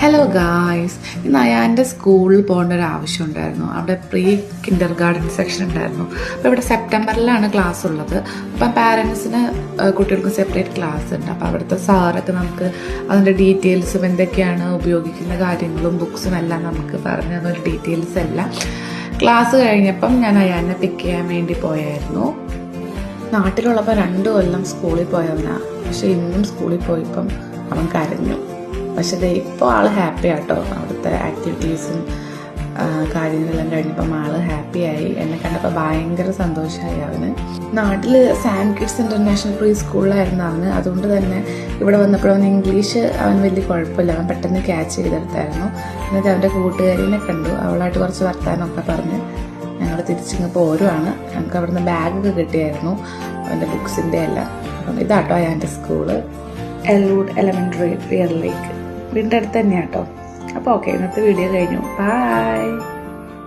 Hello guys, ഇന്ന് അയാൻ്റെ സ്കൂളിൽ പോകേണ്ട ഒരു ആവശ്യം ഉണ്ടായിരുന്നു. അവിടെ പ്രീ കിൻഡർ ഗാർഡൻ സെക്ഷൻ ഉണ്ടായിരുന്നു. അപ്പോൾ ഇവിടെ സെപ്റ്റംബറിലാണ് ക്ലാസ് ഉള്ളത്. അപ്പം പാരൻസിന് കുട്ടികൾക്ക് സെപ്പറേറ്റ് ക്ലാസ് ഉണ്ട്. അപ്പോൾ അവിടുത്തെ സാറൊക്കെ നമുക്ക് അതിൻ്റെ ഡീറ്റെയിൽസും എന്തൊക്കെയാണ് ഉപയോഗിക്കുന്ന കാര്യങ്ങളും ബുക്സും എല്ലാം നമുക്ക് പറഞ്ഞു തന്നൊരു ഡീറ്റെയിൽസ് എല്ലാം. ക്ലാസ് കഴിഞ്ഞപ്പം ഞാൻ അയാനെ പിക്ക് ചെയ്യാൻ വേണ്ടി പോയായിരുന്നു. നാട്ടിലുള്ളപ്പോൾ 2 കൊല്ലം സ്കൂളിൽ പോയവനാണ്. പക്ഷെ ഇന്നും സ്കൂളിൽ പോയപ്പം അവൻ കരഞ്ഞു. പക്ഷെ ഇപ്പോൾ ആൾ ഹാപ്പി ആട്ടോ. അവിടുത്തെ ആക്ടിവിറ്റീസും കാര്യങ്ങളെല്ലാം കഴിഞ്ഞപ്പം ആൾ ഹാപ്പിയായി. എന്നെ കണ്ടപ്പോൾ ഭയങ്കര സന്തോഷമായി അവന്. നാട്ടിൽ സാൻ കിഡ്സ് ഇൻ്റർനാഷണൽ പ്രീ സ്കൂളിലായിരുന്നു അവന്. അതുകൊണ്ട് തന്നെ ഇവിടെ വന്നപ്പോൾ അവൻ ഇംഗ്ലീഷ് അവൻ വലിയ കുഴപ്പമില്ല. അവൻ പെട്ടെന്ന് ക്യാച്ച് ചെയ്തെടുത്തായിരുന്നു. എന്നിട്ട് അവൻ്റെ കൂട്ടുകാരിനെ കണ്ടു. അവളായിട്ട് കുറച്ച് വർത്താനമൊക്കെ പറഞ്ഞ് ഞങ്ങൾ തിരിച്ചിങ്ങ് പോരുവാണ്. ഞങ്ങൾക്ക് അവിടുന്ന് ബാഗൊക്കെ കിട്ടിയായിരുന്നു, അവൻ്റെ ബുക്സിൻ്റെ എല്ലാം. അപ്പം ഇതാട്ടോ അയാൻ്റെ സ്കൂള്, എൽവുഡ് എലമെൻ്ററി റിയർ ലേക്ക്. വീടിൻ്റെ അടുത്ത് തന്നെയാണ് കേട്ടോ. അപ്പോൾ ഓക്കെ, ഇന്നത്തെ വീഡിയോ കഴിഞ്ഞു. ബൈ.